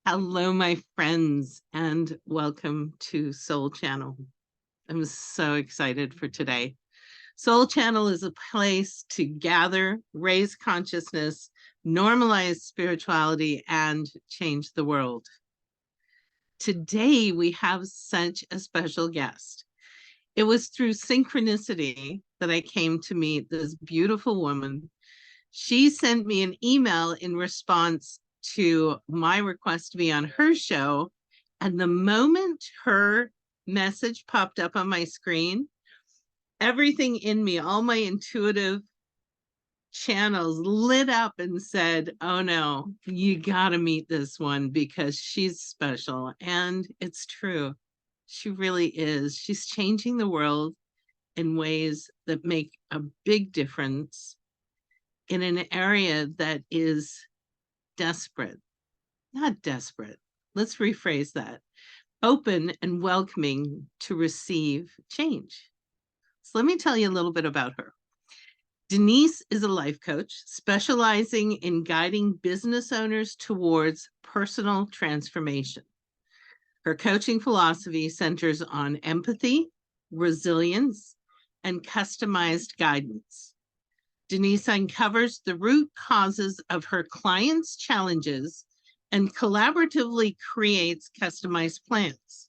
Hello, my friends, and welcome to Soul Channel. I'm so excited for today. Soul Channel is a place to gather, raise consciousness, normalize spirituality, and change the world. Today, we have such a special guest. It was through synchronicity that I came to meet this beautiful woman. She sent me an email in response to my request to be on her show. And the moment her message popped up on my screen, everything in me, all my intuitive channels lit up and said, oh no, you got to meet this one because she's special. And it's true. She really is. She's changing the world in ways that make a big difference in an area that is desperate, not desperate. Let's rephrase that. Open and welcoming to receive change. So let me tell you a little bit about her. Denise is a life coach specializing in guiding business owners towards personal transformation. Her coaching philosophy centers on empathy, resilience, and customized guidance. Denise uncovers the root causes of her clients' challenges and collaboratively creates customized plans.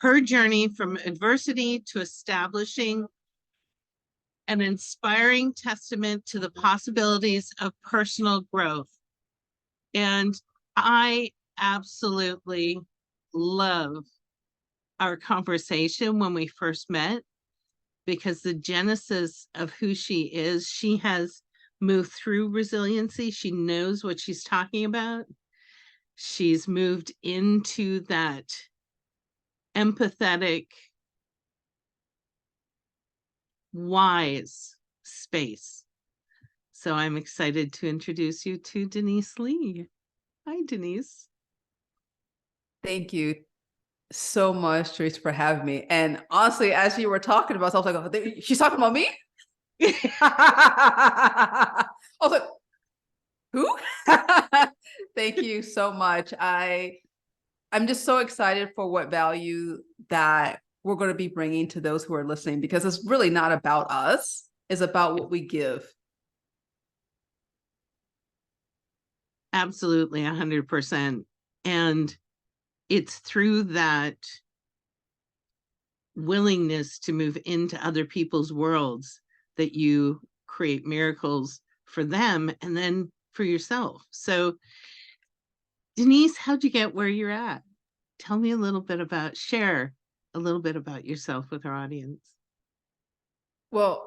Her journey from adversity to establishing an inspiring testament to the possibilities of personal growth. And I absolutely love our conversation when we first met, because the genesis of who she has moved through resiliency. She knows what she's talking about. She's moved into that empathetic, wise space. So I'm excited to introduce you to Denise Lee. Hi, Denise. Thank you so much, Teresa, for having me. And honestly, as you were talking about, I was like, oh, she's talking about me? I was like, who? Thank you so much. I'm just so excited for what value that we're going to be bringing to those who are listening, because it's really not about us. It's about what we give. Absolutely, 100%. And it's through that willingness to move into other people's worlds that you create miracles for them and then for yourself. So, Denise, how'd you get where you're at? Tell me a little bit about, share a little bit about yourself with our audience. Well,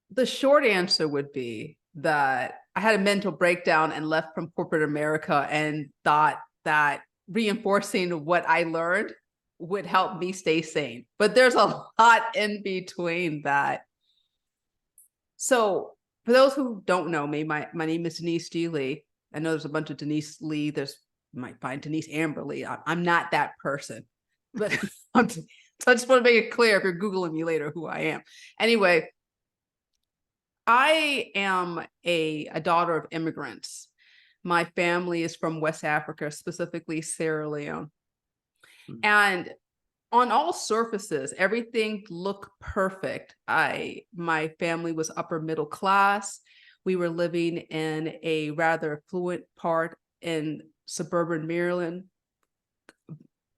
the short answer would be that I had a mental breakdown and left from corporate America and thought that reinforcing what I learned would help me stay sane. But there's a lot in between that. So for those who don't know me, my name is Denise G Lee. I know there's a bunch of Denise Lee. You might find Denise Amber Lee. I'm not that person. But so I just want to make it clear if you're Googling me later who I am. Anyway, I am a daughter of immigrants. My family is from West Africa, specifically Sierra Leone. And on all surfaces, everything looked perfect. My family was upper middle class. We were living in a rather affluent part in suburban Maryland,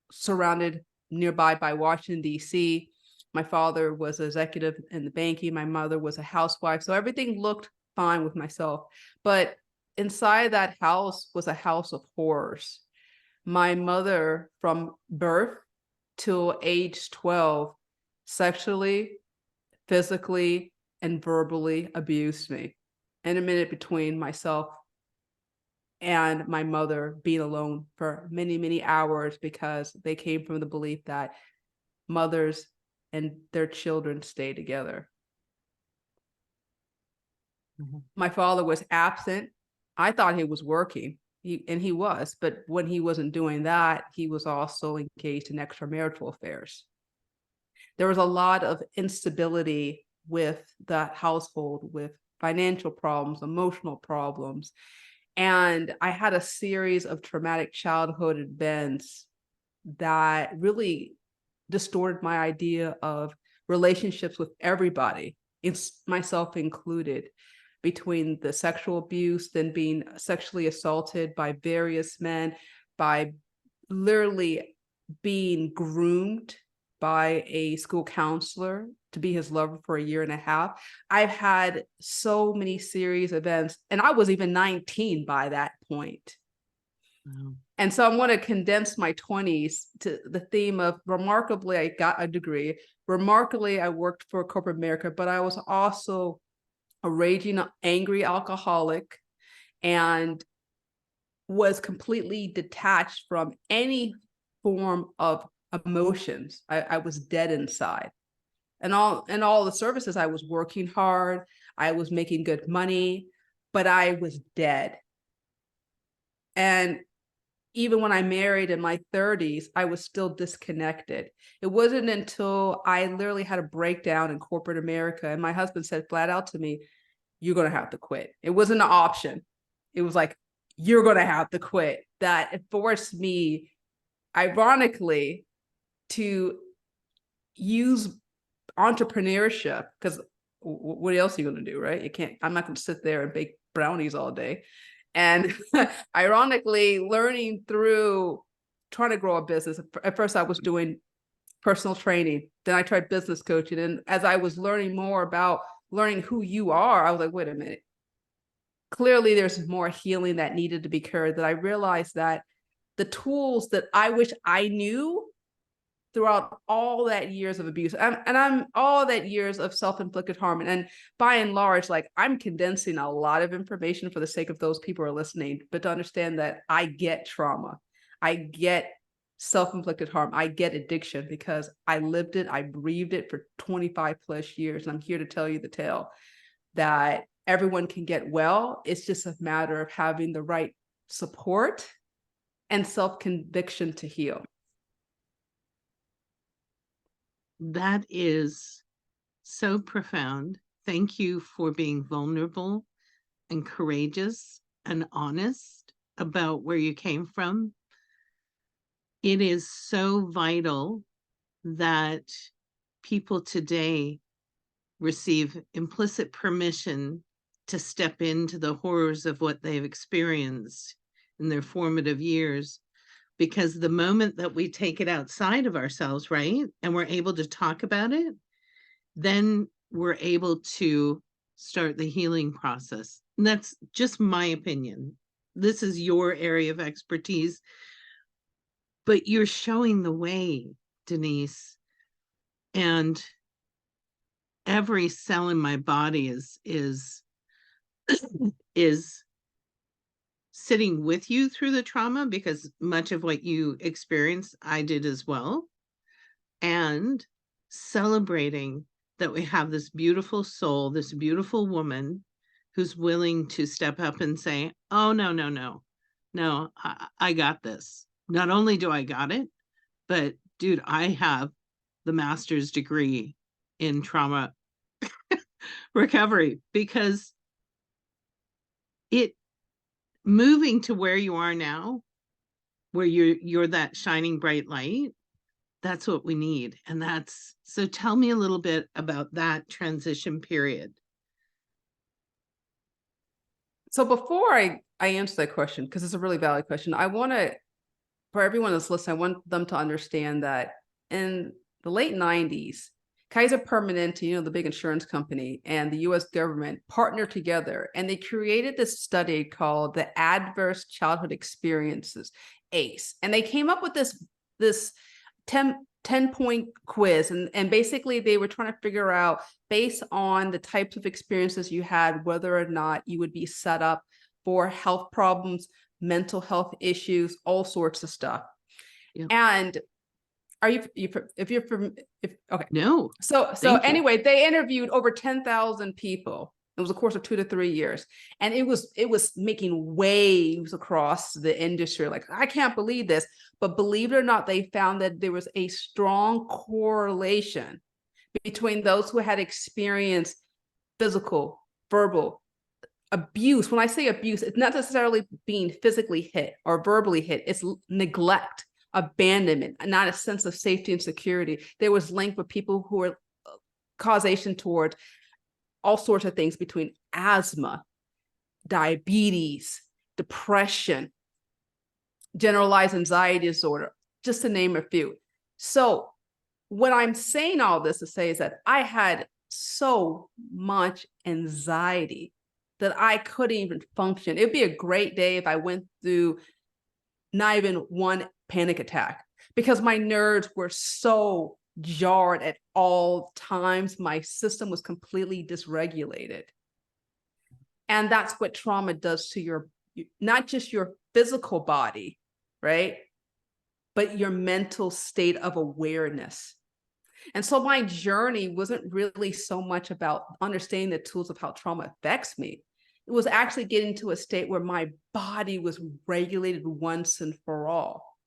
surrounded nearby by Washington, D.C. My father was an executive in the banking. My mother was a housewife. So everything looked fine with myself. But inside that house was a house of horrors. My mother, from birth till age 12, sexually, physically, and verbally abused me. In a minute between myself and my mother being alone for many, many hours, because they came from the belief that mothers and their children stay together. Mm-hmm. My father was absent. I thought he was working, and he was, but when he wasn't doing that, he was also engaged in extramarital affairs. There was a lot of instability with that household, with financial problems, emotional problems. And I had a series of traumatic childhood events that really distorted my idea of relationships with everybody, it's myself included, between the sexual abuse, then being sexually assaulted by various men, by literally being groomed by a school counselor to be his lover for a year and a half. I've had so many serious events, and I was even 19 by that point. Wow. And so I'm going to condense my 20s to the theme of, remarkably, I got a degree. Remarkably, I worked for corporate America, but I was also a raging, angry alcoholic and was completely detached from any form of emotions. I was dead inside. And all the services, I was working hard, I was making good money, but I was dead. And even when I married in my 30s, I was still disconnected. It wasn't until I literally had a breakdown in corporate America, and my husband said flat out to me, "You're going to have to quit." It wasn't an option. It was like, "You're going to have to quit." That it forced me, ironically, to use entrepreneurship, because what else are you going to do, right? You can't, I'm not going to sit there and bake brownies all day. And ironically, learning through trying to grow a business. At first, I was doing personal training. Then I tried business coaching. And as I was learning more about learning who you are, I was like, wait a minute. Clearly, there's more healing that needed to be carried, that I realized that the tools that I wish I knew throughout all that years of abuse, and I'm all that years of self-inflicted harm, and by and large, like, I'm condensing a lot of information for the sake of those people who are listening, but to understand that I get trauma, I get self-inflicted harm, I get addiction, because I lived it, I breathed it for 25 plus years, and I'm here to tell you the tale that everyone can get well. It's just a matter of having the right support and self-conviction to heal. That is so profound. Thank you for being vulnerable and courageous and honest about where you came from. It is so vital that people today receive implicit permission to step into the horrors of what they've experienced in their formative years. Because the moment that we take it outside of ourselves, right, and we're able to talk about it, then we're able to start the healing process. And that's just my opinion. This is your area of expertise, but you're showing the way, Denise. And every cell in my body is sitting with you through the trauma, because much of what you experienced, I did as well. And celebrating that we have this beautiful soul, this beautiful woman who's willing to step up and say, oh, no, I got this. Not only do I got it, but dude, I have the master's degree in trauma recovery, because it moving to where you are now, where you're that shining bright light, that's what we need. And that's, so tell me a little bit about that transition period. So before I answer that question, because it's a really valid question, I want to, for everyone that's listening, I want them to understand that in the late 90s, Kaiser Permanente, the big insurance company, and the US government partnered together, and they created this study called the Adverse Childhood Experiences, ACE. And they came up with this 10-point quiz. And basically they were trying to figure out, based on the types of experiences you had, whether or not you would be set up for health problems, mental health issues, all sorts of stuff. Yeah. And are you, okay. No. So anyway, they interviewed over 10,000 people. It was a course of 2 to 3 years. And it was making waves across the industry. Like, I can't believe this. But believe it or not, they found that there was a strong correlation between those who had experienced physical, verbal, abuse, when I say abuse, it's not necessarily being physically hit or verbally hit, it's neglect, abandonment, not a sense of safety and security. There was linked with people who were causation towards all sorts of things between asthma, diabetes, depression, generalized anxiety disorder, just to name a few. So what I'm saying all this to say is that I had so much anxiety that I couldn't even function. It'd be a great day if I went through not even one panic attack, because my nerves were so jarred at all times. My system was completely dysregulated. And that's what trauma does to your, not just your physical body, right? But your mental state of awareness. And so my journey wasn't really so much about understanding the tools of how trauma affects me. It was actually getting to a state where my body was regulated once and for all.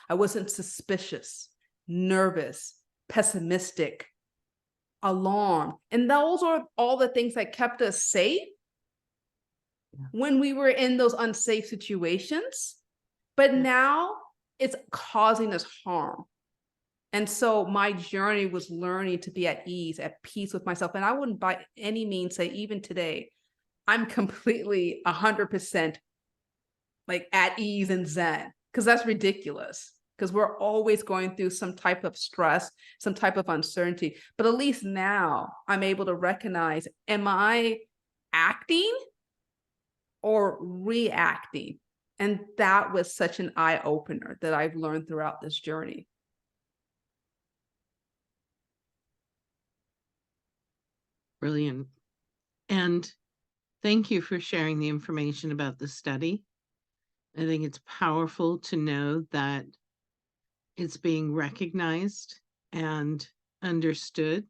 I wasn't suspicious, nervous, pessimistic, alarmed. And those are all the things that kept us safe when we were in those unsafe situations. But now it's causing us harm. And so my journey was learning to be at ease, at peace with myself. And I wouldn't by any means say even today, I'm completely 100% like at ease and zen, because that's ridiculous. Because we're always going through some type of stress, some type of uncertainty. But at least now I'm able to recognize, am I acting or reacting? And that was such an eye-opener that I've learned throughout this journey. Brilliant. And thank you for sharing the information about the study. I think it's powerful to know that it's being recognized and understood,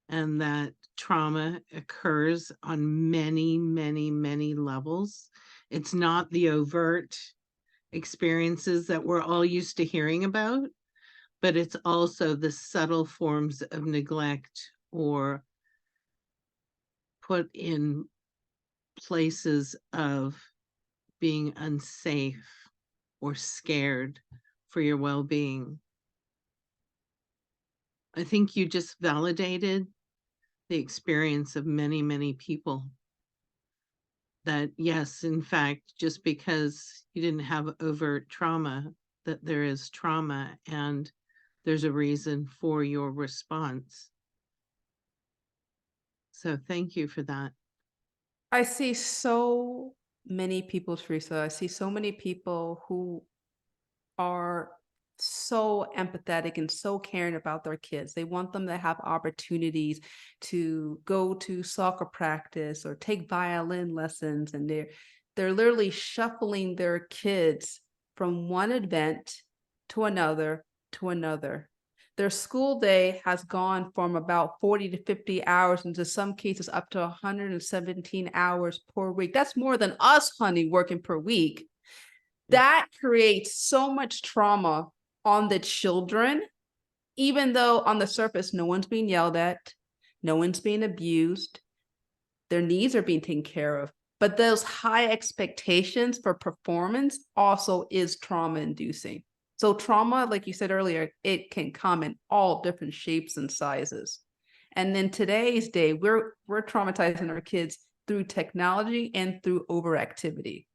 and that trauma occurs on many, many, many levels. It's not the overt experiences that we're all used to hearing about, but it's also the subtle forms of neglect or put in places of being unsafe or scared for your well-being. I think you just validated the experience of many, many people. That yes, in fact, just because you didn't have overt trauma, that there is trauma and there's a reason for your response. So thank you for that. I see so many people, Teresa. I see so many people who are so empathetic and so caring about their kids. They want them to have opportunities to go to soccer practice or take violin lessons, and they're literally shuffling their kids from one event to another to another. Their school day has gone from about 40 to 50 hours, into some cases up to 117 hours per week. That's more than us, honey, working per week. That creates so much trauma on the children, even though on the surface, no one's being yelled at, no one's being abused, their needs are being taken care of. But those high expectations for performance also is trauma inducing. So trauma, like you said earlier, it can come in all different shapes and sizes. And in today's day, we're traumatizing our kids through technology and through overactivity.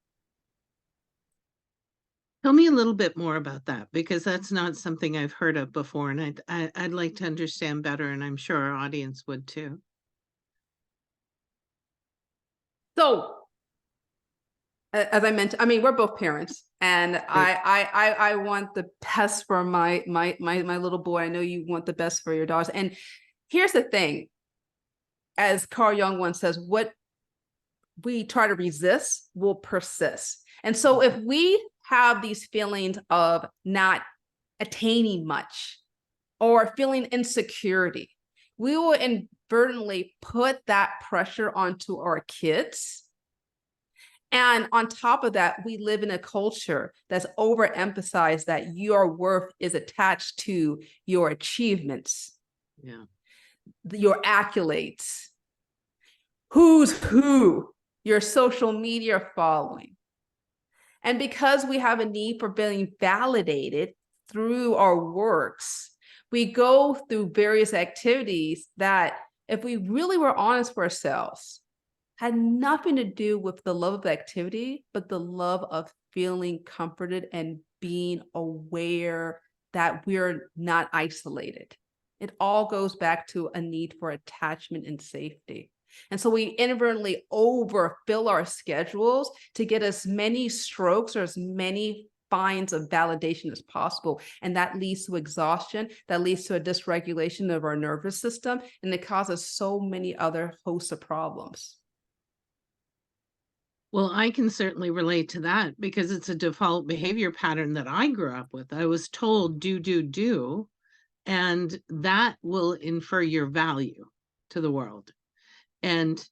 Tell me a little bit more about that, because that's not something I've heard of before, and I'd like to understand better, and I'm sure our audience would too. So, as I mentioned, I mean, we're both parents, and right. I want the best for my little boy. I know you want the best for your daughters. And here's the thing, as Carl Jung once says, what we try to resist will persist. And so if we have these feelings of not attaining much or feeling insecurity, we will inadvertently put that pressure onto our kids. And on top of that, we live in a culture that's overemphasized that your worth is attached to your achievements, your accolades, who's who. your social media following. And because we have a need for being validated through our works, we go through various activities that, if we really were honest for ourselves, had nothing to do with the love of activity, but the love of feeling comforted and being aware that we're not isolated. It all goes back to a need for attachment and safety. And so we inadvertently overfill our schedules to get as many strokes or as many finds of validation as possible. And that leads to exhaustion, that leads to a dysregulation of our nervous system, and it causes so many other hosts of problems. Well, I can certainly relate to that because it's a default behavior pattern that I grew up with. I was told do, and that will infer your value to the world. And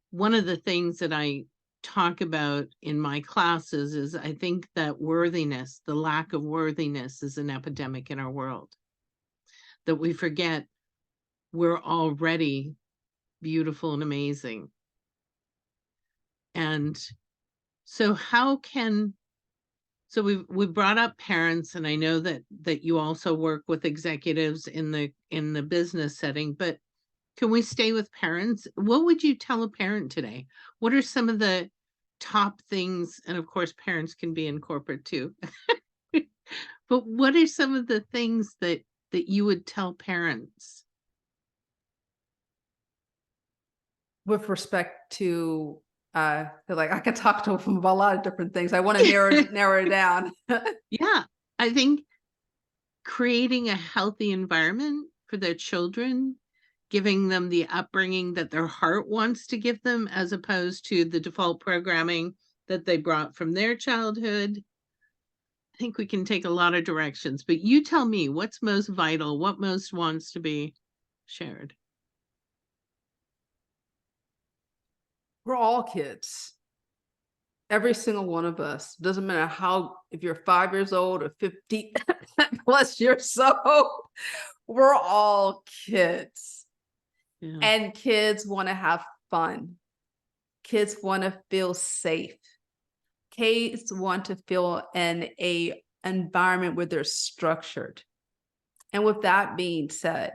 one of the things that I talk about in my classes is I think that worthiness, the lack of worthiness, is an epidemic in our world. That we forget we're already beautiful and amazing. And so we brought up parents, and I know that you also work with executives in the business setting, but can we stay with parents? What would you tell a parent today? What are some of the top things? And of course, parents can be in corporate too. But what are some of the things that you would tell parents? With respect to, like I could talk to them about a lot of different things. I want to narrow it down. Yeah, I think creating a healthy environment for their children, giving them the upbringing that their heart wants to give them, as opposed to the default programming that they brought from their childhood. I think we can take a lot of directions, but you tell me what's most vital, what most wants to be shared. We're all kids. Every single one of us. Doesn't matter if you're 5 years old or 50 plus years old, we're all kids. Yeah. And kids want to have fun. Kids want to feel safe. Kids want to feel in an environment where they're structured. And with that being said,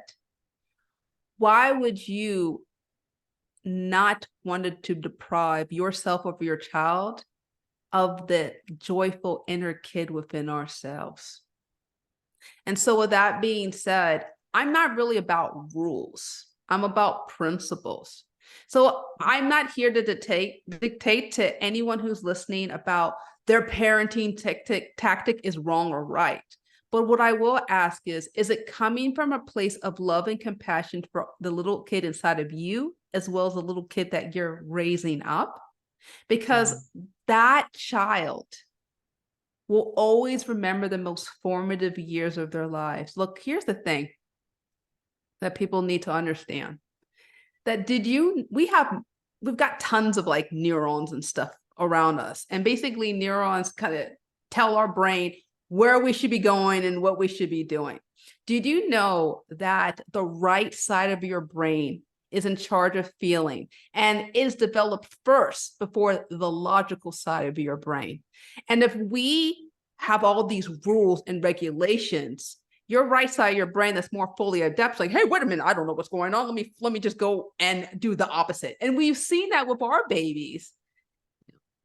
why would you not wanted to deprive yourself or your child of the joyful inner kid within ourselves? And so with that being said, I'm not really about rules. I'm about principles. So I'm not here to dictate to anyone who's listening about their parenting tactic is wrong or right. But what I will ask is it coming from a place of love and compassion for the little kid inside of you, as well as the little kid that you're raising up? Because that child will always remember the most formative years of their lives. Look, here's the thing that people need to understand. That we've got tons of like neurons and stuff around us. And basically neurons kind of tell our brain where we should be going and what we should be doing. Did you know that the right side of your brain is in charge of feeling and is developed first before the logical side of your brain? And if we have all these rules and regulations, your right side of your brain that's more fully adept, like, hey, wait a minute, I don't know what's going on. Let me just go and do the opposite. And we've seen that with our babies.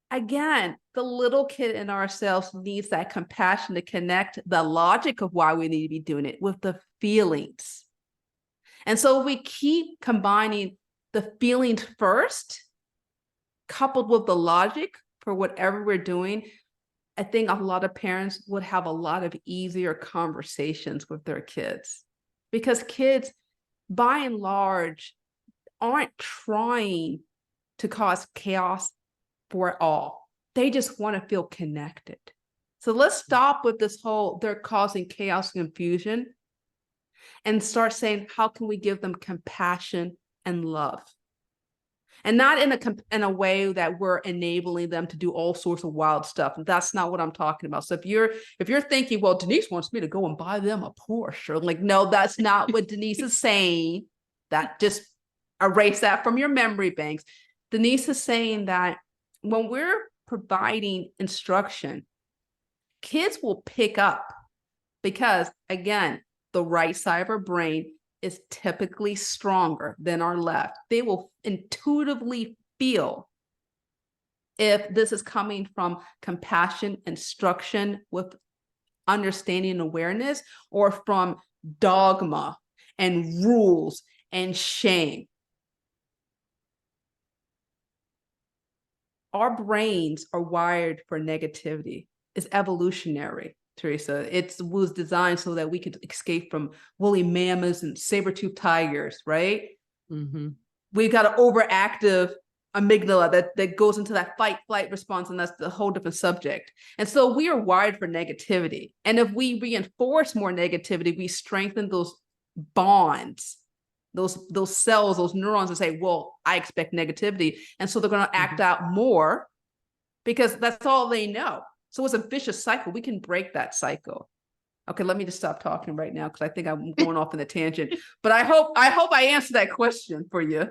Again, the little kid in ourselves needs that compassion to connect the logic of why we need to be doing it with the feelings. And so we keep combining the feelings first, coupled with the logic for whatever we're doing. I think a lot of parents would have a lot of easier conversations with their kids, because kids, by and large, aren't trying to cause chaos for it all. They just want to feel connected. So let's stop with this whole they're causing chaos and confusion and start saying, how can we give them compassion and love? And not in a way that we're enabling them to do all sorts of wild stuff. That's not what I'm talking about. So if you're thinking, well, Denise wants me to go and buy them a Porsche, or like, no, that's not what Denise is saying. That just erase that from your memory banks. Denise is saying that when we're providing instruction, kids will pick up because, again, the right side of our brain is typically stronger than our left. They will intuitively feel if this is coming from compassion, instruction with understanding and awareness, or from dogma and rules and shame. Our brains are wired for negativity. It's evolutionary, Teresa. It was designed so that we could escape from woolly mammoths and saber-toothed tigers, right? Mm-hmm. We've got an overactive amygdala that goes into that fight flight response, and that's the whole different subject. And so we are wired for negativity, and if we reinforce more negativity, we strengthen those bonds, those cells, those neurons, and say, well, I expect negativity, and so they're going to act out more because that's all they know. So it's a vicious cycle. We can break that cycle. Okay, let me just stop talking right now because I think I'm going off in a tangent, but I hope I answered that question for you.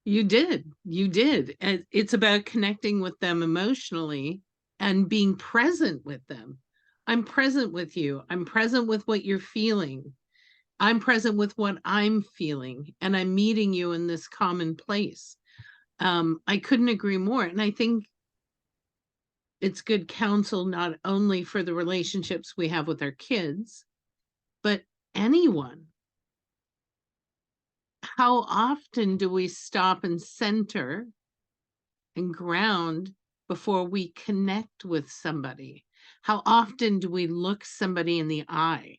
You did. And it's about connecting with them emotionally and being present with them. I'm present with you. I'm present with what you're feeling. I'm present with what I'm feeling, and I'm meeting you in this common place. I couldn't agree more. And I think it's good counsel, not only for the relationships we have with our kids, but anyone. How often do we stop and center and ground before we connect with somebody? How often do we look somebody in the eye?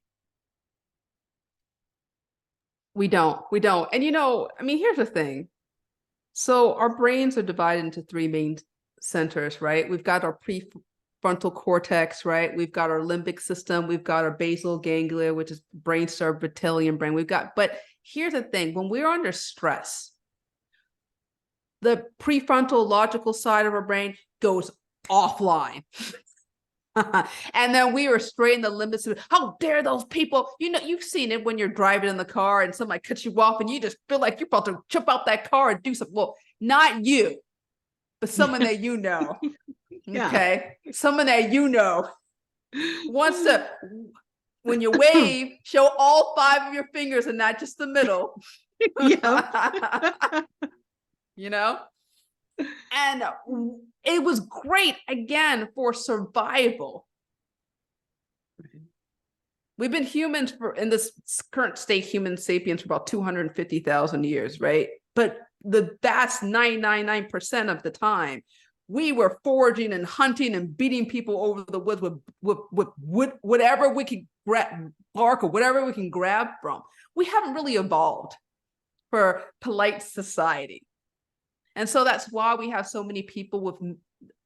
We don't. And I mean, here's the thing. So our brains are divided into three main centers, right? We've got our prefrontal cortex, right? We've got our limbic system. We've got our basal ganglia, which is brainstem, reptilian brain. But here's the thing. When we're under stress, the prefrontal logical side of our brain goes offline. And then we were straight in the limits of how dare those people, you've seen it when you're driving in the car and somebody cuts you off and you just feel like you're about to jump out that car and do something. Well, not you, but someone that you know. Yeah. Okay. Someone that you know wants to, when you wave, show all 5 of your fingers and not just the middle. Yeah. And it was great, again, for survival. We've been humans in this current state, human sapiens, for about 250,000 years, right? But the vast 999% of the time, we were foraging and hunting and beating people over the woods with whatever we could grab, bark or whatever we can grab from. We haven't really evolved for polite society. And so that's why we have so many people with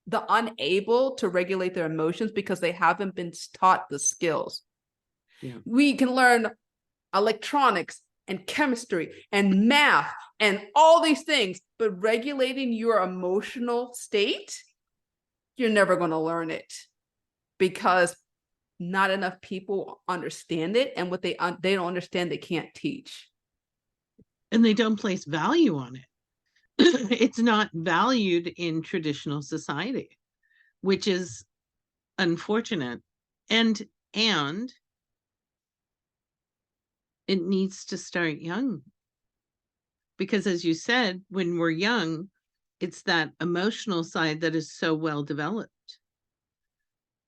the unable to regulate their emotions, because they haven't been taught the skills. Yeah. We can learn electronics and chemistry and math and all these things, but regulating your emotional state, you're never going to learn it, because not enough people understand it, and what they don't understand, they can't teach. And they don't place value on it. It's not valued in traditional society, which is unfortunate. And it needs to start young. Because as you said, when we're young, it's that emotional side that is so well developed.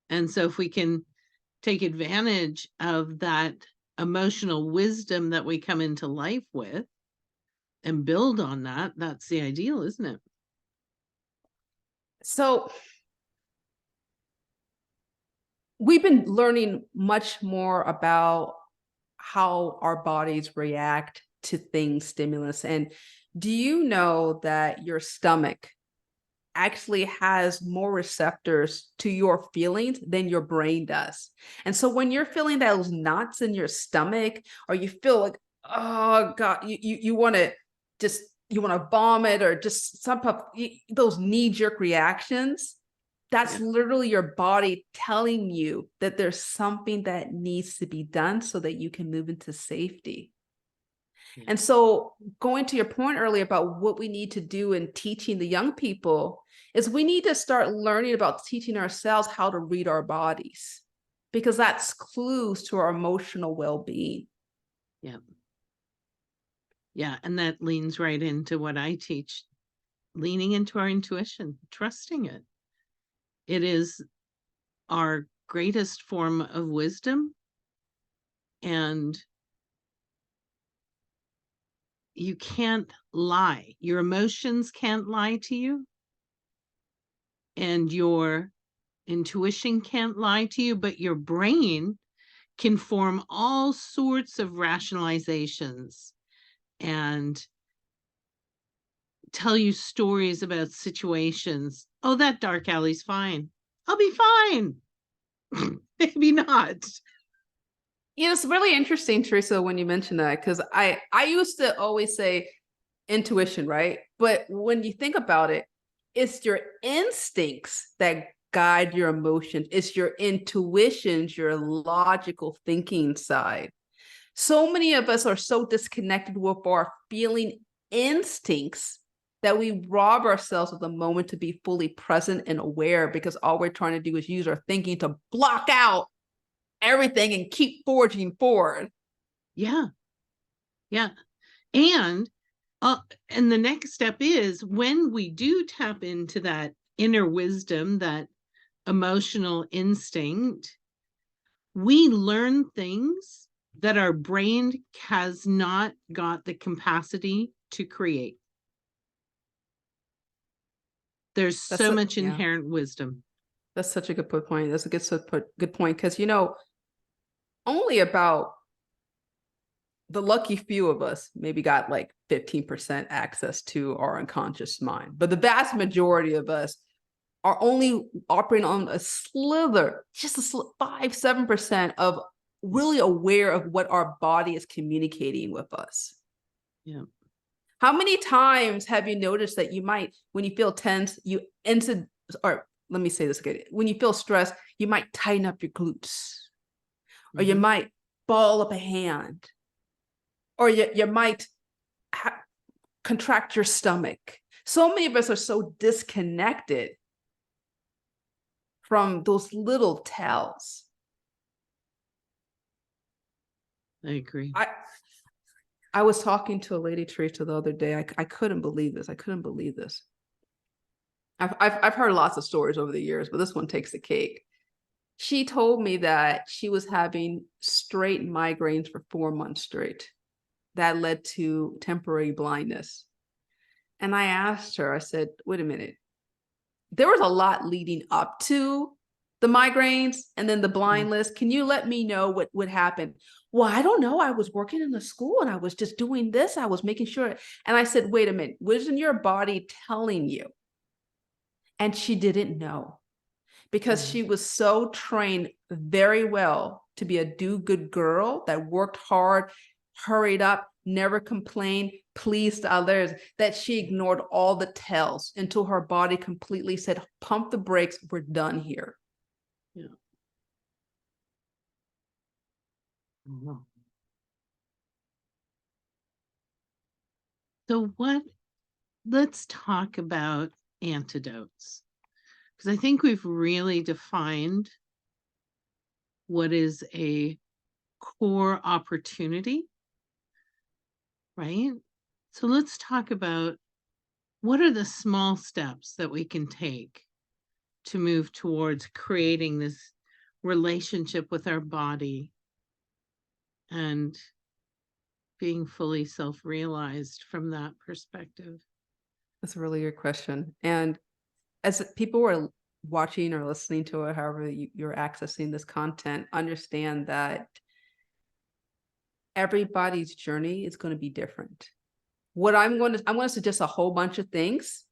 And so if we can take advantage of that emotional wisdom that we come into life with and build on that, that's the ideal, isn't it? So we've been learning much more about how our bodies react to things, stimulus. And do you know that your stomach actually has more receptors to your feelings than your brain does? And so when you're feeling those knots in your stomach, or you feel like, oh God, you want to vomit, or just those knee-jerk reactions, that's literally your body telling you that there's something that needs to be done so that you can move into safety. And so going to your point earlier about what we need to do in teaching the young people is we need to start learning about teaching ourselves how to read our bodies, because that's clues to our emotional well-being. Yeah. Yeah. And that leans right into what I teach, leaning into our intuition, trusting it. It is our greatest form of wisdom. And you can't lie. Your emotions can't lie to you. And your intuition can't lie to you, but your brain can form all sorts of rationalizations and tell you stories about situations. Oh, that dark alley's fine. I'll be fine. Maybe not. It's really interesting, Teresa, when you mention that, because I used to always say intuition, right? But when you think about it, it's your instincts that guide your emotions. It's your intuitions, your logical thinking side. So many of us are so disconnected with our feeling instincts that we rob ourselves of the moment to be fully present and aware, because all we're trying to do is use our thinking to block out everything and keep forging forward. Yeah. Yeah. And the next step is, when we do tap into that inner wisdom, that emotional instinct, we learn things that our brain has not got the capacity to create. There's so much inherent wisdom. That's such a good point. That's a good point, because only about the lucky few of us maybe got like 15% access to our unconscious mind, but the vast majority of us are only operating on a slither, just 5-7% of really aware of what our body is communicating with us. Yeah. How many times have you noticed that you might, when you feel tense, or let me say this again, when you feel stressed, you might tighten up your glutes, or you might ball up a hand, or you might contract your stomach. So many of us are so disconnected from those little tells. I agree. I was talking to a lady, Teresa, the other day. I couldn't believe this. I've heard lots of stories over the years, but this one takes the cake. She told me that she was having straight migraines for 4 months straight. That led to temporary blindness. And I asked her, I said, wait a minute. There was a lot leading up to the migraines and then the blindness. Can you let me know what would happen? Well, I don't know. I was working in the school and I was just doing this. I was making sure. And I said, wait a minute, wasn't your body telling you? And she didn't know, because she was so trained very well to be a do-good girl that worked hard, hurried up, never complained, pleased others, that she ignored all the tells until her body completely said, pump the brakes, we're done here. Yeah. So let's talk about antidotes, because I think we've really defined what is a core opportunity, right? So let's talk about, what are the small steps that we can take to move towards creating this relationship with our body and being fully self-realized from that perspective? That's a really good question. And as people are watching or listening to it, however you're accessing this content, understand that everybody's journey is going to be different. I'm going to suggest a whole bunch of things,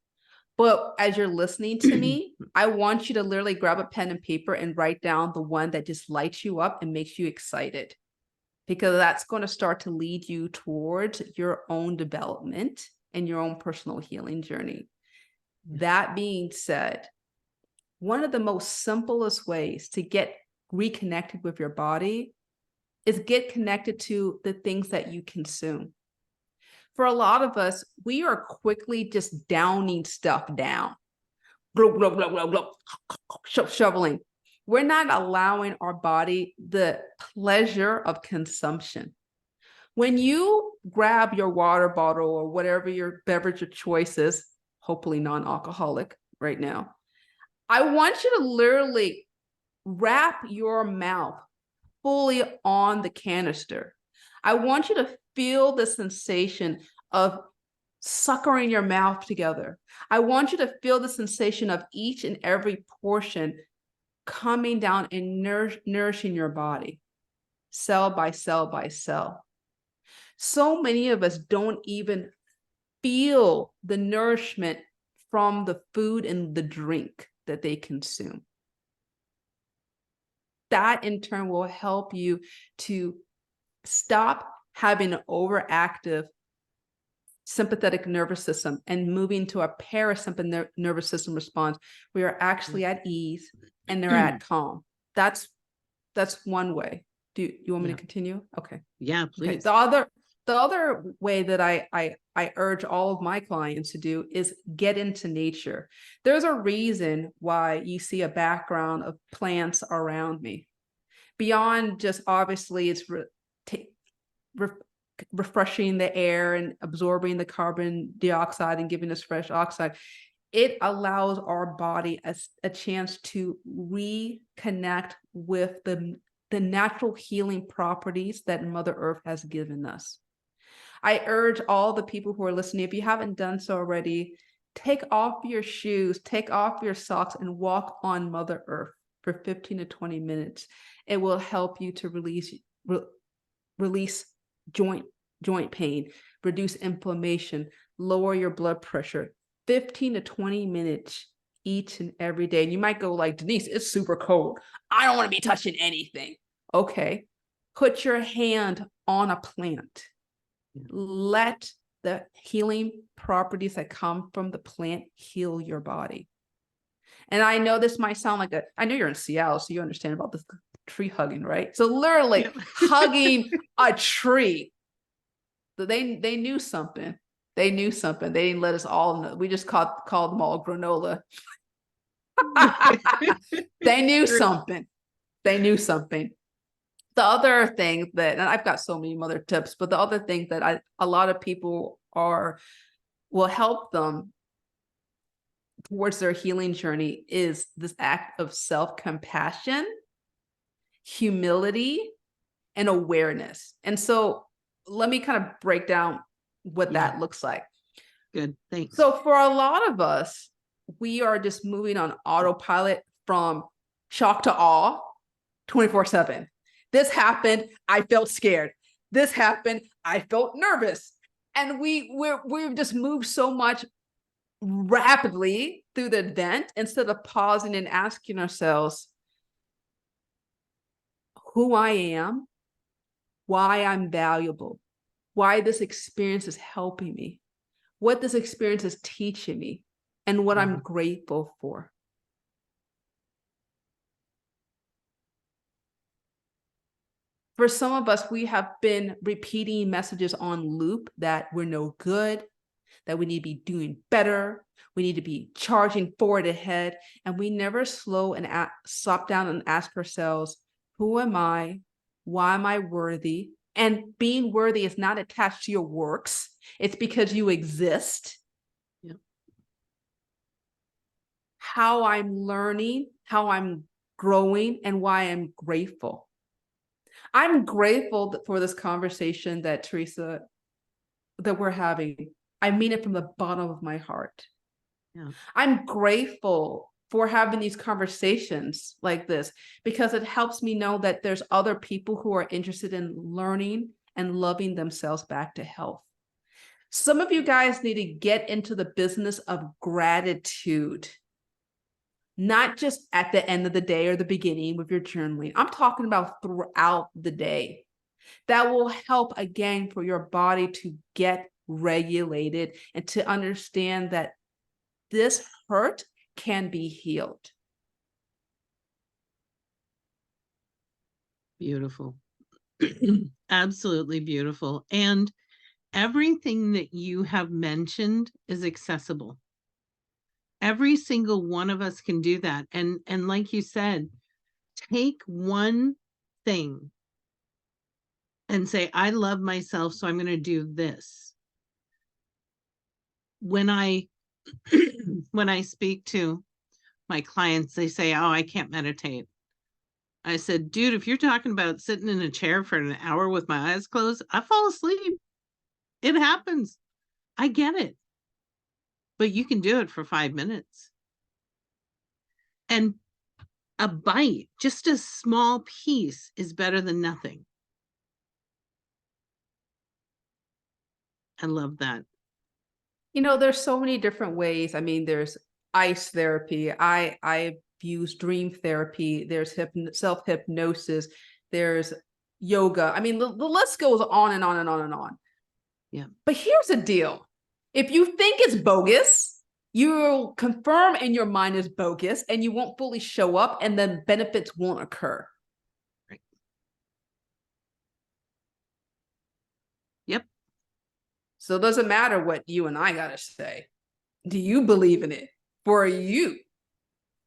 but as you're listening to me, I want you to literally grab a pen and paper and write down the one that just lights you up and makes you excited, because that's going to start to lead you towards your own development and your own personal healing journey. That being said, one of the most simplest ways to get reconnected with your body is get connected to the things that you consume. For a lot of us, we are quickly just downing stuff down, glug, glug, glug, glug, glug, shoveling. We're not allowing our body the pleasure of consumption. When you grab your water bottle or whatever your beverage of choice is, hopefully non-alcoholic right now, I want you to literally wrap your mouth fully on the canister. I want you to feel the sensation of suckering your mouth together. I want you to feel the sensation of each and every portion coming down and nourishing your body, cell by cell by cell. So many of us don't even feel the nourishment from the food and the drink that they consume. That in turn will help you to stop having an overactive sympathetic nervous system and moving to a parasympathetic nervous system response. We are actually at ease and they're at calm. That's one way. Do you want me to continue? Okay. Yeah, please. Okay. The other way that I urge all of my clients to do is get into nature. There's a reason why you see a background of plants around me. Beyond just obviously it's refreshing the air and absorbing the carbon dioxide and giving us fresh oxide, it allows our body a chance to reconnect with the natural healing properties that Mother Earth has given us. I urge all the people who are listening, if you haven't done so already, take off your shoes, take off your socks, and walk on Mother Earth for 15 to 20 minutes. It will help you to release joint pain, reduce inflammation, lower your blood pressure. 15 to 20 minutes each and every day. And you might go like, Denise, it's super cold. I don't want to be touching anything. Okay. Put your hand on a plant. Let the healing properties that come from the plant heal your body. And I know this might sound like I know you're in Seattle, so you understand about this tree hugging, right? So literally hugging a tree. They knew something. They knew something. They didn't let us all know. We just called them all granola. They knew something. They knew something. The other thing that, and I've got so many other tips, but the other thing that a lot of people will help them towards their healing journey is this act of self-compassion, humility, and awareness. And so let me kind of break down what that looks like. Good, thanks. So for a lot of us, we are just moving on autopilot from shock to awe 24/7. This happened, I felt scared. This happened, I felt nervous. And we've just moved so much rapidly through the event instead of pausing and asking ourselves who I am, why I'm valuable, why this experience is helping me, what this experience is teaching me, and what I'm grateful for. For some of us, we have been repeating messages on loop that we're no good, that we need to be doing better, we need to be charging forward ahead, and we never slow and stop down and ask ourselves, who am I? Why am I worthy? And being worthy is not attached to your works. It's because you exist. Yep. How I'm learning, how I'm growing, and why I'm grateful. I'm grateful for this conversation that Teresa, that we're having. I mean it from the bottom of my heart. Yeah. I'm grateful for having these conversations like this because it helps me know that there's other people who are interested in learning and loving themselves back to health. Some of you guys need to get into the business of gratitude. Not just at the end of the day or the beginning with your journaling. I'm talking about throughout the day. That will help, again, for your body to get regulated and to understand that this hurt can be healed. Beautiful. Absolutely beautiful. And everything that you have mentioned is accessible. Every single one of us can do that. And like you said, take one thing and say, I love myself, so I'm going to do this. When I when I speak to my clients, they say, oh, I can't meditate. I said, dude, if you're talking about sitting in a chair for an hour with my eyes closed, I fall asleep. It happens. I get it. But you can do it for 5 minutes. And a bite, just a small piece, is better than nothing. I love that. You know, there's so many different ways. I mean, there's ice therapy. I've used dream therapy. There's self-hypnosis. There's yoga. I mean, the list goes on and on and on and on. Yeah. But here's the deal. If you think it's bogus, you'll confirm in your mind is bogus and you won't fully show up and then benefits won't occur. Right. Yep. So it doesn't matter what you and I got to say. Do you believe in it for you?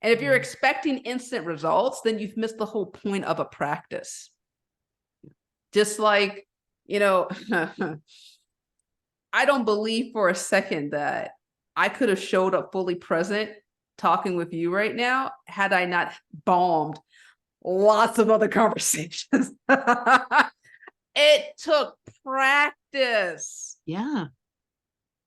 And if you're expecting instant results, then you've missed the whole point of a practice. Just like, you know, I don't believe for a second that I could have showed up fully present talking with you right now had I not bombed lots of other conversations. It took practice. Yeah.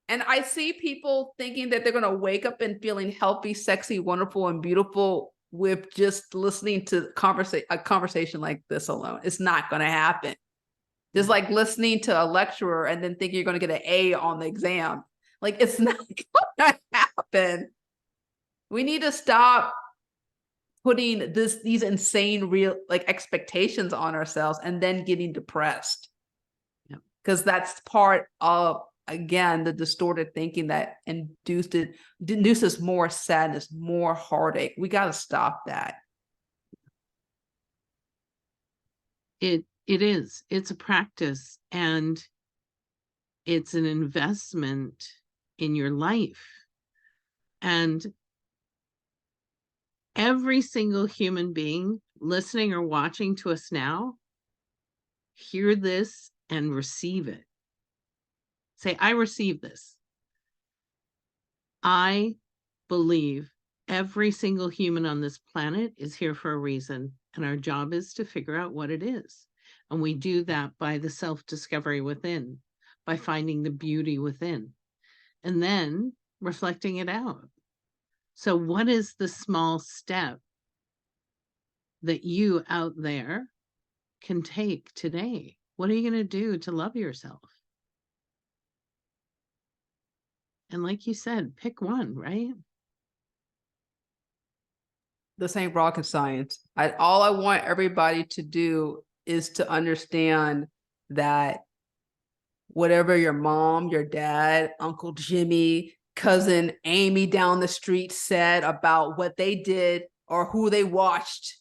And I see people thinking that they're going to wake up and feeling healthy, sexy, wonderful, and beautiful with just listening to a conversation like this alone. It's not going to happen. Just like listening to a lecturer and then thinking you're going to get an A on the exam. Like, it's not going to happen. We need to stop putting these insane real expectations on ourselves and then getting depressed. Because that's part of, again, the distorted thinking that induces more sadness, more heartache. We got to stop that. It is. It's a practice, and it's an investment in your life. And every single human being listening or watching to us now, hear this and receive it. Say, I receive this. I believe every single human on this planet is here for a reason, and our job is to figure out what it is. And we do that by the self-discovery within, by finding the beauty within, and then reflecting it out. So what is the small step that you out there can take today? What are you going to do to love yourself? And like you said, pick one, right? This ain't rocket science. All I want everybody to do is to understand that whatever your mom, your dad, Uncle Jimmy, cousin Amy down the street said about what they did or who they watched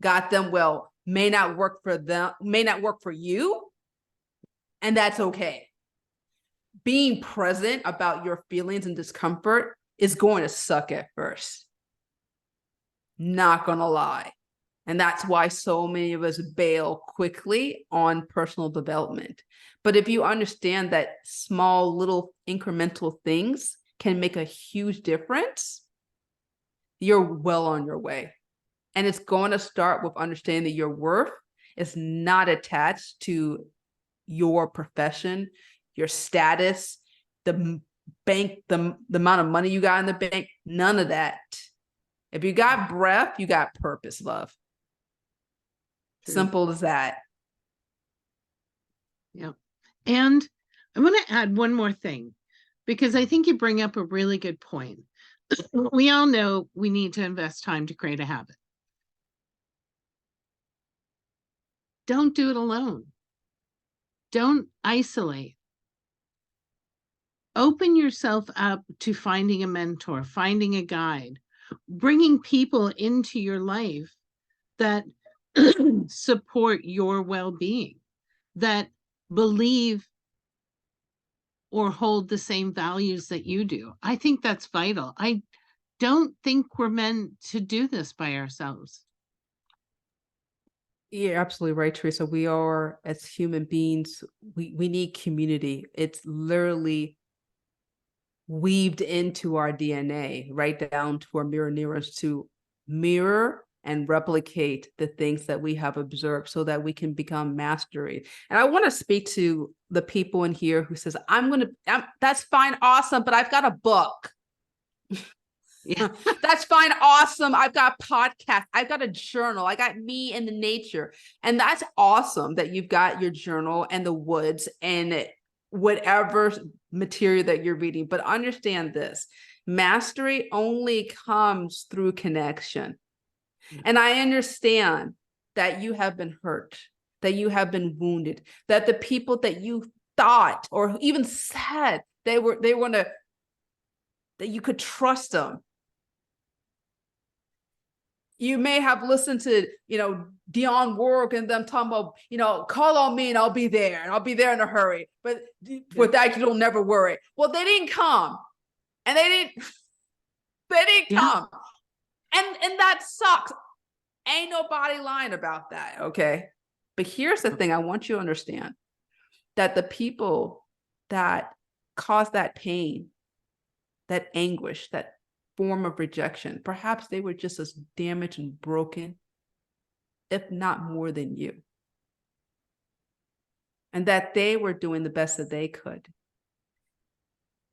got them well may not work for them, may not work for you, and that's okay. Being present about your feelings and discomfort is going to suck at first. Not gonna lie. And that's why so many of us bail quickly on personal development. But if you understand that small little incremental things can make a huge difference, you're well on your way. And it's going to start with understanding that your worth is not attached to your profession, your status, the bank, the amount of money you got in the bank, none of that. If you got breath, you got purpose, love. True. Simple as that. Yeah. And I want to add one more thing, because I think you bring up a really good point. We all know we need to invest time to create a habit. Don't do it alone. Don't isolate. Open yourself up to finding a mentor, finding a guide, bringing people into your life that support your well-being, that believe or hold the same values that you do. I think that's vital. I don't think we're meant to do this by ourselves. You're absolutely right, Teresa. We are, as human beings, we need community. It's literally weaved into our DNA, right down to our mirror neurons, to mirror and replicate the things that we have observed so that we can become mastery. And I want to speak to the people in here who says, that's fine, awesome, but I've got a book. Yeah. That's fine, awesome. I've got podcasts. I've got a journal. I got me and the nature. And that's awesome that you've got your journal and the woods and whatever material that you're reading. But understand this, mastery only comes through connection. And I understand that you have been hurt, that you have been wounded, that the people that you thought or even said they were that you could trust them. You may have listened to, Dionne Warwick and them talking about, call on me and I'll be there and I'll be there in a hurry. But with that, you'll never worry. Well, they didn't come and they didn't come. And that sucks. Ain't nobody lying about that. Okay. But here's the thing I want you to understand, that the people that cause that pain, that anguish, that form of rejection, perhaps they were just as damaged and broken, if not more than you. And that they were doing the best that they could.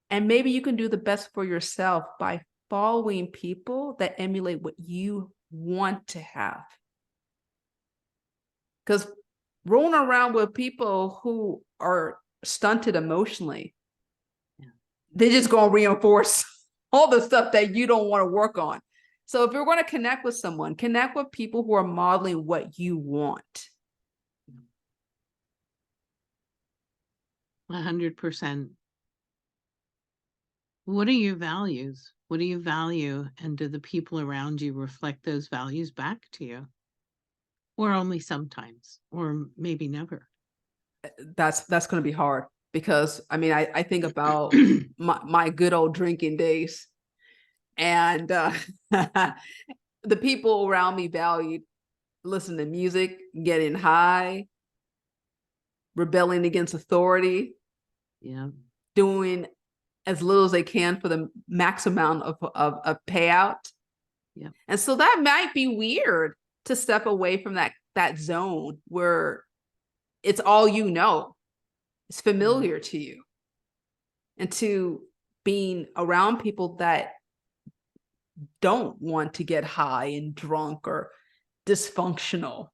And maybe you can do the best for yourself by following people that emulate what you want to have. Because rolling around with people who are stunted emotionally, they're just going to reinforce all the stuff that you don't want to work on. So if you're going to connect with someone, connect with people who are modeling what you want. 100%. What are your values? What do you value? And do the people around you reflect those values back to you? Or only sometimes, or maybe never? That's going to be hard because, I think about my good old drinking days, and the people around me valued listening to music, getting high, rebelling against authority, doing as little as they can for the max amount of payout. And so that might be weird to step away from that zone where it's all it's familiar to you, and to being around people that don't want to get high and drunk or dysfunctional.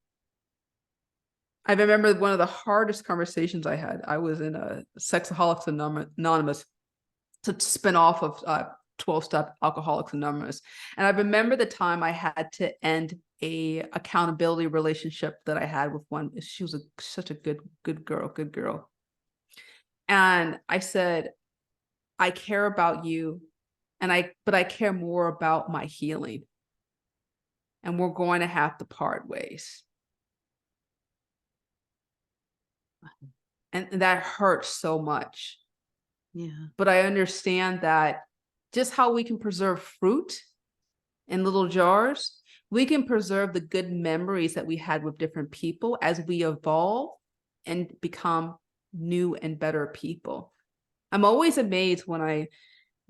I remember one of the hardest conversations I had. I was in a Sexaholics Anonymous, to spin off of 12-step Alcoholics Anonymous. And I remember the time I had to end a accountability relationship that I had with one. She was such a good girl. And I said, I care about you, but I care more about my healing. And we're going to have to part ways. And that hurts so much. But I understand that just how we can preserve fruit in little jars, we can preserve the good memories that we had with different people as we evolve and become new and better people. I'm always amazed when I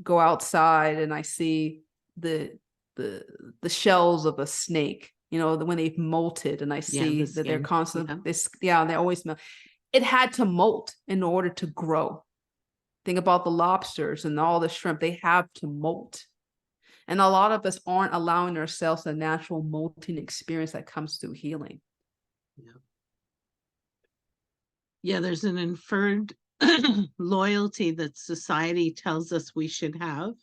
go outside and I see the shells of a snake, when they've molted, and I see that they're constantly, and they always smell. It had to molt in order to grow. Think about the lobsters and all the shrimp, they have to molt. And a lot of us aren't allowing ourselves a natural molting experience that comes through healing. There's an inferred loyalty that society tells us we should have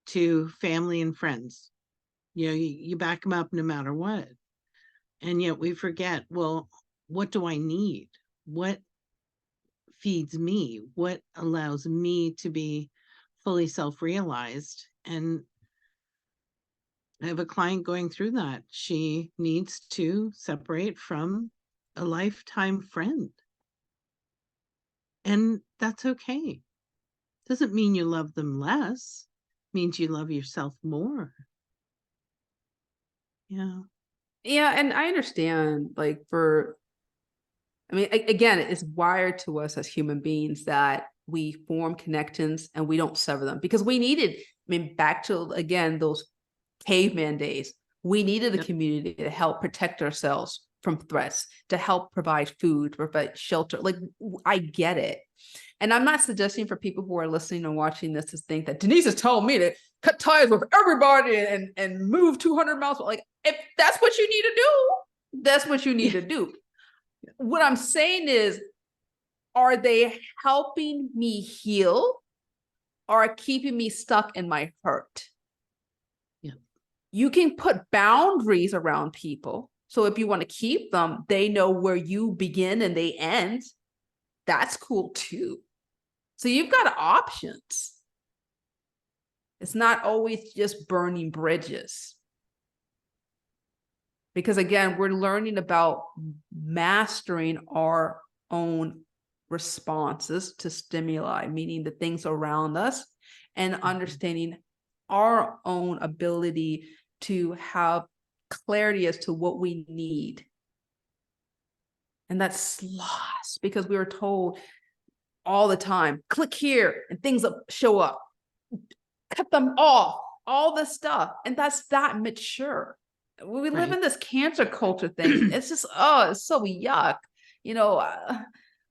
to family and friends. You back them up no matter what. And yet we forget, well, what do I need? What feeds me? What allows me to be fully self-realized? And I have a client going through that. She needs to separate from a lifetime friend. And that's okay. Doesn't mean you love them less, means you love yourself more. Yeah. Yeah, and I understand, like, I mean, again, it's wired to us as human beings that we form connections and we don't sever them because we needed, I mean, back to, again, those caveman days, we needed the Yep. community to help protect ourselves from threats, to help provide food, provide shelter. Like, I get it. And I'm not suggesting for people who are listening and watching this to think that Denise is telling me to cut ties with everybody and move 200 miles. Like, if that's what you need to do, that's what you need to do. What I'm saying is, are they helping me heal or keeping me stuck in my hurt? Yeah. You can put boundaries around people. So if you want to keep them, they know where you begin and they end. That's cool too. So you've got options. It's not always just burning bridges. Because again, we're learning about mastering our own responses to stimuli, meaning the things around us, and understanding our own ability to have clarity as to what we need. And that's lost because we were told all the time, click here and things show up, cut them off, all this stuff. And that's that mature. We live in this cancer culture thing. It's just, oh, it's so yuck. You know,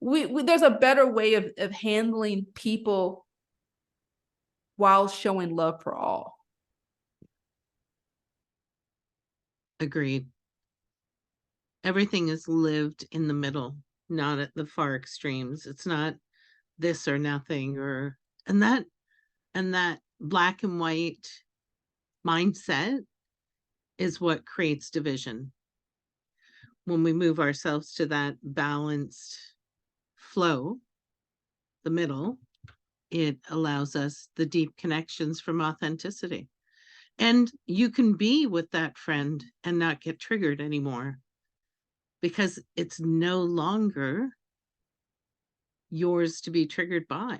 we there's a better way of handling people while showing love for all. Agreed. Everything is lived in the middle, not at the far extremes. It's not this or nothing, or and that black and white mindset is what creates division. When we move ourselves to that balanced flow, the middle, it allows us the deep connections from authenticity. And you can be with that friend and not get triggered anymore because it's no longer yours to be triggered by.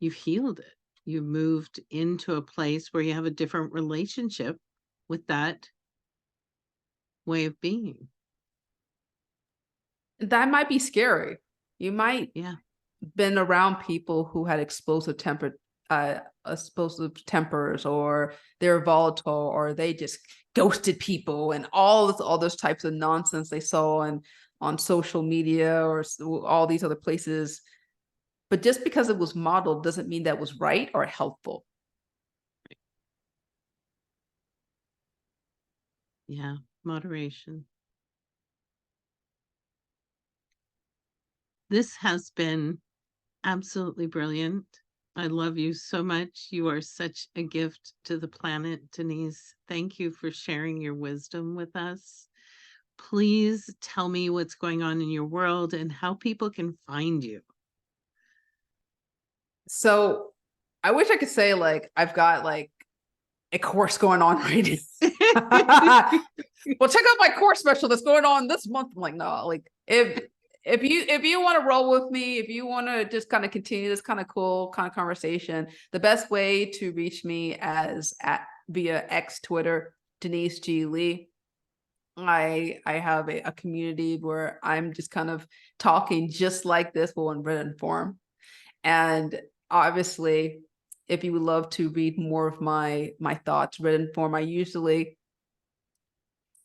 You've healed it. You've moved into a place where you have a different relationship with that way of being. That might be scary. You might been around people who had explosive tempers, or they're volatile, or they just ghosted people, and all those types of nonsense they saw on social media or all these other places. But just because it was modeled doesn't mean that was right or helpful. Yeah, moderation. This has been absolutely brilliant. I love you so much. You are such a gift to the planet, Denise. Thank you for sharing your wisdom with us. Please tell me what's going on in your world and how people can find you. So I wish I could say like I've got like a course going on right now. Well, check out my course special that's going on this month. I'm like, no, like if you want to roll with me, if you want to just kind of continue this kind of cool kind of conversation, the best way to reach me via X Twitter, Denise G Lee. I have a community where I'm just kind of talking just like this, but in written form. And obviously, if you would love to read more of my thoughts written form,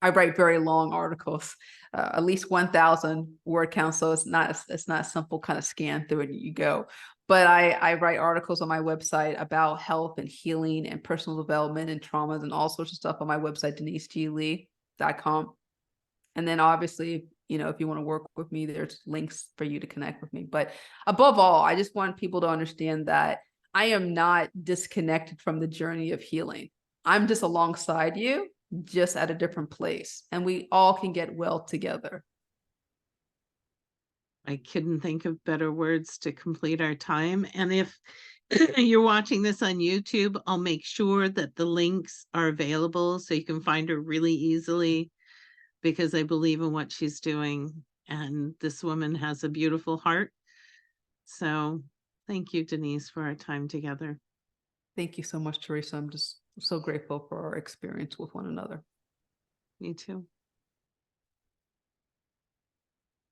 I write very long articles, at least 1,000 word count. So it's not a simple kind of scan through it and you go. But I write articles on my website about health and healing and personal development and traumas and all sorts of stuff on my website, DeniseGlee.com. And then obviously, you know, if you want to work with me, there's links for you to connect with me. But above all, I just want people to understand that I am not disconnected from the journey of healing. I'm just alongside you, just at a different place. And we all can get well together. I couldn't think of better words to complete our time. And if you're watching this on YouTube, I'll make sure that the links are available so you can find her really easily, because I believe in what she's doing. And this woman has a beautiful heart So thank you, Denise, for our time together. Thank you so much, Teresa. I'm just so grateful for our experience with one another. Me too.